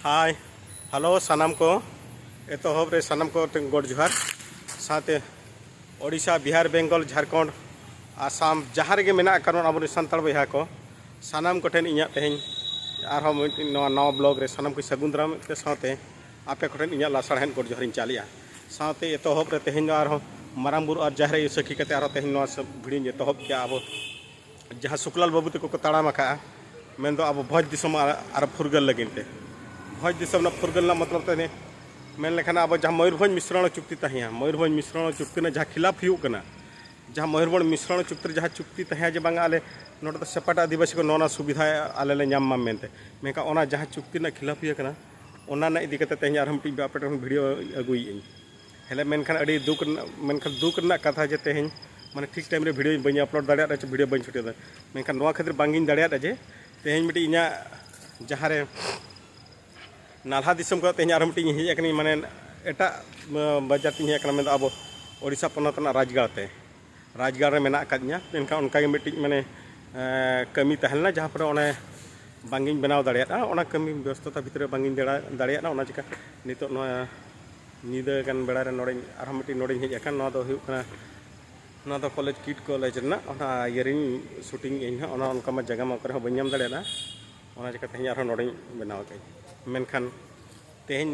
Hi hello सानाम को एतहब रे सानाम को गोड जोहार साथे ओडिशा बिहार बेंगल झारखंड आसाम जहाँ रे मेना कारण अब सानताड़ बहा को सानाम को ठेन इᱧᱟ तेहेñ आरहम नवा ब्लॉग रे सानाम को सगुन दाराम के साथे आपे को ठेन इᱧा लासाड़हेन गोड जोहार चालिया साथे एतहब रे तेहेñ आरहम मारांग बुरु और जहाँ रे सखी कते आरो तेहेñ भिडियो एतहब के अब जहाँ सुकलाल बाबू तक को ताड़ाम आका मेन अब भोज दिसम और फुरगल लगिनते भोज दिसम फुरगल मतलब तेने मेन लेखान अब जहाँ मयूरभंज मिश्रण चुक्ति तहिया मयूरभंज मिश्रण चुक्ति जहाँ खिलाफ हुआ जहाँ मयूरभंज मिश्रण चुक्ति जहाँ चुक्ति तहिया जे बांगा आले नोटे सेपाट आदिवासी को नौना सुविधा आले ले नाम मेनते मेनका ओना जहाँ चुक्ति ना खिलाफ हुआ ओना इदी कते तेहेñ आर मिट्टी आपे भिडियो अगुई हेले मेनखान अड़ी दुख मेनखान दुख रना कथा जे तेहेñ माने ठीक टाइम रे भिडियो बनी अपलोड दाड़िया भिडियो बनी छुटे मेनखान नोआ खातिर बांगिन दाड़िया जे तेहेñ मिट्टी इñा जहाँ रे नालहा दिसम को तेहेñ आर मिट्टी हेज अकनी माने एटा बाजार तीन हेज अकना अब ओडिशा पनत ना राजगढ़ रे मेना अकादिया मेनखान उनका मिट्टी माने कमी तहलना जहाँ पर ओने बांगिन बनाव दाड़िया ओना कमी व्यस्तता भितर बांगिन दाड़िया ओना चिका नितो नीदा गान बेड़ा रे नोड़े आर मिट्टी नोड़े हेज अकन नोआ दो हुयुग कना ना तो कॉलेज किट कॉलेज ना इयरिंग शूटिंग इन उनका मा जगह में बी नाम दाड़ा चिका तेहेñ आर नोड़े बनाव के मेनखान तेहेñ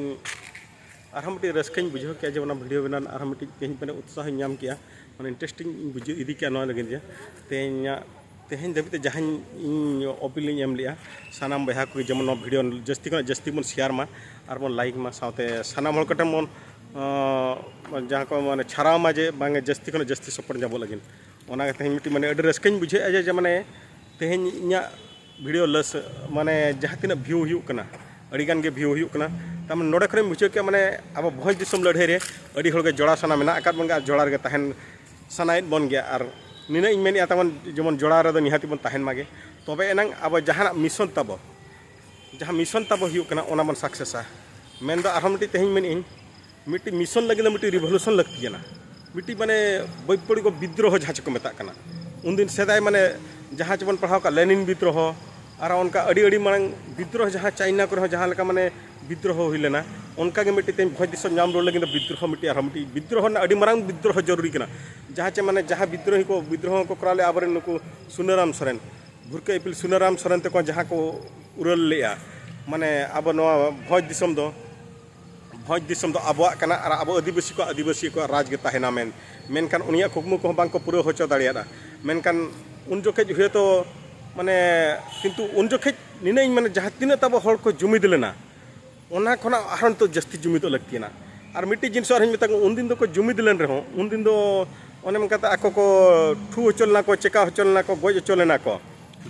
आर मिट्टी रस्कई बुझे के भिडियो बना आर मिट्टी तेहेñ मैंने उत्साह नाम किया मैं इंटरेस्टिंग बुझे इदी के लगे तेहेñ धाबी जहाँ अपील एम लिया सानाम बहा को जेमन भिडियो जस्ती को जस्ती बन शेयर मा और बन लाइक मा साथे सानाम हर कटे मन जहाँ को माने छाड़ाव मा जे बांगे जस्ती को जस्ती सपोर्ट जाबो लगिन ओना तेहेñ मिट्टी माने अड़ी रस्कई बुझे जे माने तेहेñ इñा भिडियो लस माने जहाँ तीना व्यू हुकना अड़ीगान के व्यू हुकना तम नोड़े खरे बुझे के माने अब भोज दिसम लड़ाई रे अड़ी हर के जोड़ा साना मेना अकाद बंगा जोड़ा रे तहन सानायत बन गया और निना इन मेन तमन जेमन जोड़ा रे निहाती बन तहन मागे तबे एनांग अब जहाँ मिशन तब जहाँ मिशन तब हुकना ओना बन सक्सेसा मेन दो आर मिट्टी तेहेñ मेन इन मिट्टी मिशन लगे मिट्टी रिवोल्यूशन लगती है मिट्टी माने वैपड़ी को विद्रोह जहाँ को मेता उनदिन सेदाय माने जहाँ चबन पढ़ाव का लेनिन विद्रोह और उनका अड़ी मांग विद्रोह जहाँ चाइना को जहाँ लेका माने विद्रोह हुई लेना उनका मिट्टी तेज भोज दिसम नाम रोड लगे विद्रोह मिट्टी और मिट्टी विद्रोह अड़ी मांग विद्रोह जरूरी कना जहाँ चे माने जहाँ विद्रोह को कराले आबरे नुकु सुनाराम सोरेन भुरके इपिल सुनाराम सोरेन तक जहाँ को उरल लेया माने अब भोज दिसम दो आबोआग कना और अब आदिवासी को राज के तहना मेनखान उनिया कुकमु को बांग को पूरा होचो दाड़िया मेनखान उन जोखे हुए तो माने किंतु उन जोखे निना माने जहाँ तीना तब हर को जुमिद लेना ओना खना आर तो जस्ती जुमिद लगती ना और मिट्टी जिनस मेता उन दिन को जुमिद लेन रहो उन दिन ओने मनकाते आको को ठू होचलना को चेका होचलना को गज होचलना को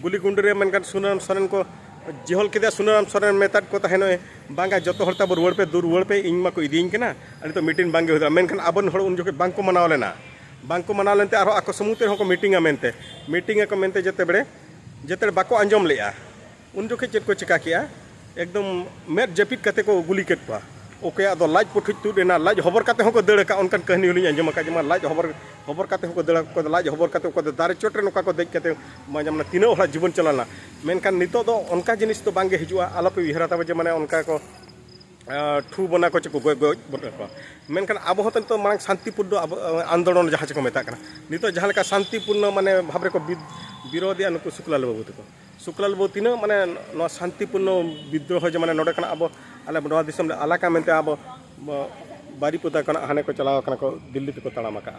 गुली गुंड रे मेनखान सुनाराम सोरेन को जेहल के सुनाराम सोरेन मेताद को तहनो बांगा जतो हर तब रुआड़ पे इन को इदीन कना तो मीटिंग बांगे हुआ मेनखान आबन हर उन जोखे बांग को मनाव लेना बांग को मनाव लेनते आरो आको समुते को मीटिंग को मेनते जते बाको आंजम लेया उन जोखे चेक को चिका किया एकदम मेद जपित कते को गुली केट पा ओके आदो लाज पुठुज तुडेना लाज हबर कते को दड़ का उनकान कहनी हुली आंजम का जमा लाज हबर कते को दड़ को लाज हबर कते को दारे चोट रे नोका को देख कते माने तीनो हला जीवन चलाना मेनखान नितो दो उनका जिनिस तो बांगे हिजुआ आलोपे विहरा तब जे माने उनका को ठू बना को चको गoj बना को मेनखान अब होतन तो मांग शांतिपूर्ण आंदोलन जहाँ को मेता नितो जहाँ लेका शांतिपूर्ण माने भाबरे को विरोधी नुकु शुक्लाल बाबू तक शुक्लाल बाबू तीना माने शांतिपूर्ण विद्रोह जे माने नोडे कना अब आले नोआ दिसम आलाका मेनते अब बारीपुदा कना हाने को चलाव कना को दिल्ली तक ताड़ाम का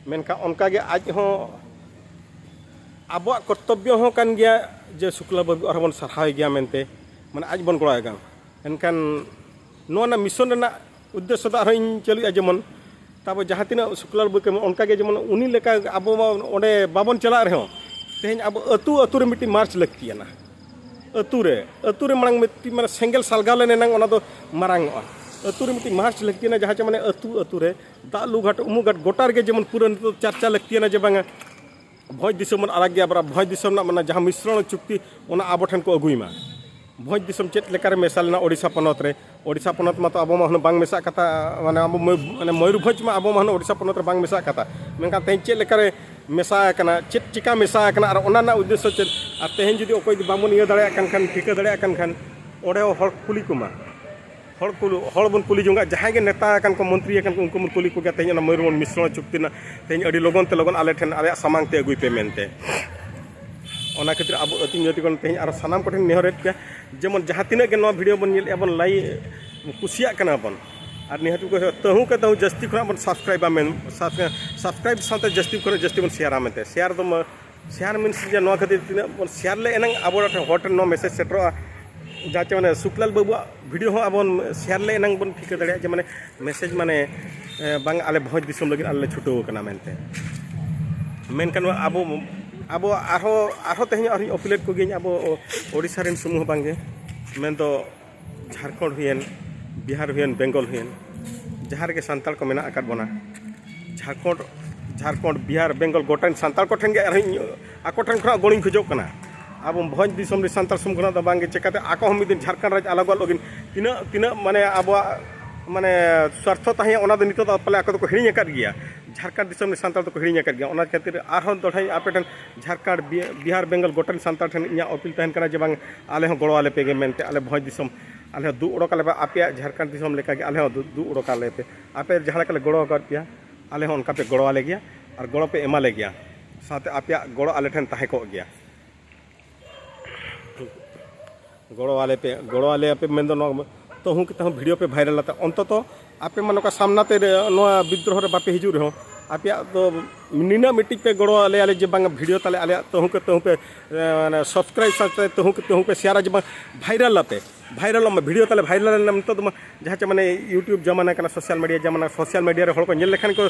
मेनखा उनका गे आज हो अब कर्तव्य हो कान गया जे शुक्लाल बाबू और बन सरहाय गया मेनते माने आज बन गड़ाय गाम एनखान नोना मिशन रेना उद्देश्य तो आरो चलुया जेमन तब जहाँ तीना शुक्लाल बाबू उनका गे जेमन उनी लेका अब ओंडे बाबन चला रहे तेहेñ अब अतु रे मिट्टी मार्च लगती है ना अतु रे मांग मिट्टी माने सेंगल सालगाव लेने नांग ओना दो मारांग अतु रे मिट्टी मार्च लगती है ना जहाँ माने अतु रे दालू घाट उमु घाट गोटार के जेमन पूरा चर्चा लगती है ना जे बांगा भोज दिसम अलग गया बरा भोज दिसम ना माने जहाँ मिश्रण चुक्ति ओना आबो ठन को अगुई मा भोज दिसम चेत लेकार मेसालना ओडिशा पनत मा तो अब मा बांग मेसा कथा माने अब माने मयूरभंज मा अब मा ओडिशा पनत रे बांग मेसा कथा मेनका तेहेñ चेत लेकार मेसा कना चेत चिका मेसा कना और ओना उद्देश्य चेत और तेहेñ जुदी ओकोय बामन इया दाड़े खान ठिका दाड़े खान ओडे हर कुली कुमा हड़ बन कुली जोंगा जहाँ के नेता को मंत्री उनको बन कुली को तेज मयूरभंज मिश्रण चुक्ति तेज अड़ी लगन ते लगन आले ठेन आले सामांग ते अगुई पे मेनते ओना खातिर अब अति जाति को तेज और सामान को नेहरेद पे जेमन जहाँ तीना के वीडियो बन बन लाई कुसिया कना बन और निहतु को तहु के तहु जस्ती खना बन सब्सक्राइब साथे जस्ती खना जस्ती बन शेयर मेते शेयर तो शेयर मीन्स जे नो खातिर तीना बन शेयर ले एनंग अब हॉट नो मैसेज सेटरो जाचे माने सुकलाल बाबू वीडियो हो अब शेयर ले एनंग बन ठिक दाड़े जे माने मैसेज माने बांग आले भोज दिसम लगिन आले छुटो कना मेनते मेनकान अब अब आरो तेज और अपीलेट को अब ओडिशा रेन समूह बांगे मेन तो Jharkhand when Bihar when Bengal when जहाँ के सानताल को मेना आकाद बना झारखंड बिहार बेंगल गोटान सानताल को ठेन गे आको ठेन खना गणी खोजोग कना अब भोज दिसम रे सानताल समूह खना बांगे चिकाते आको हम दिन झारखंड राज अलग लगिन तीना तीना माने अब माने स्वार्थ ताहे ओना दो नितो पले आको को हिणी आकाद गया झारखंड दिसम रे सानताल तो हिणी आकाद गया ओना खातिर आरहन दढ़ाई आपे ठेन झारखंड बिहार बेंगल गोटान सानताल ठेन इया अपील तहन कना जे बांग आले हो गड़ो आले पे गे मेनते आले भोज दिसम आले दु उड़ोकाले आपे झारखंड दिसम लेका आले दु उड़ोकाले पे आपे जहाँ लेका गड़ो कर पिया आले उनका पे गड़ो आले गया और गड़ो पे एमाले गया साथे आपे गड़ो आले ठेन ताहे को गया गड़ो आले पे मेन दो तो हूँ कि वीडियो पे भाइरल आता अंतत आपे मन का सामना ते विद्रोह रे बापे हिजू रहो आपे तो निना मिट्टी पे गड़ो आले आले जे बांग वीडियो ताले आले तहु पे सब्सक्राइब साथे तहु पे शेयर जे भाइरल आते भाइरल वीडियो ताले भाइरल तो जहाँ चे माने यूट्यूब जमाना कना सोशल मीडिया रे हड़ को नेल लेखान को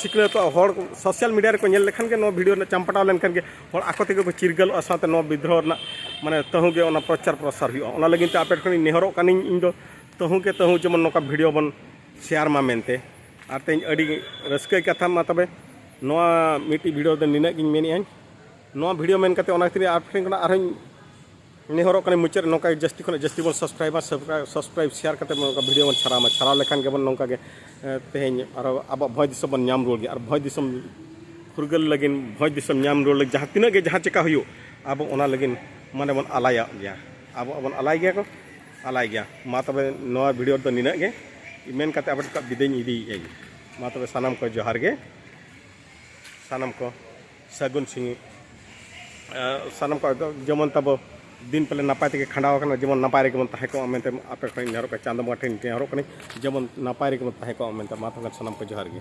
सिकले तो हड़ सोशल मीडिया रे को नेल लेखान के नो वीडियो चांपटाव लेन के हड़ आको तेगे को चिरगल साथे नो विद्रोह ना माने तहु के ओना प्रचार प्रसार हुआ ओना लगिन ते आपे खनि नेहरो कानी इन दो तहु के तहु जेमन नोका वीडियो बन शेयर मा मेनते और तेज अड़ी रस्क कथा मा तबे नोआ मिट्टी वीडियो दो निना गिन मेनी आइन नोआ वीडियो मेन कते ओना खातिर आप ठेन आर नेहरो कने मुचार नोका जस्ती खन जस्ती बन सब्सक्राइब शेयर कते नोका वीडियो बन छाड़ा लेखान के बन नोका के तेज और अब भोज दिसम बन नाम रुआल गया और भोज दिसम फुरगल लगिन भोज दिसम नाम रुआल जहाँ तीना के जहाँ चिका हुयो अब ओना लगिन माने बन आलाया गया अब बन आलाय गया को आलाय गया मा तबे नोआ वीडियो तो निना के मेन कते अब विदेन इदी मा तबे सानाम को जोहार गे सानाम को सगुन सिंह सानाम को जेमन तब दिन पहले नपाय ते खंडाव कना जेमन नपाय रे मन ताहे को मेनते आपे खनि नेहरो का चांद माठे नेहरो कनि जेमन नपाय रे मन ताहे को मेनते मा तबे सानाम को जोहार गे।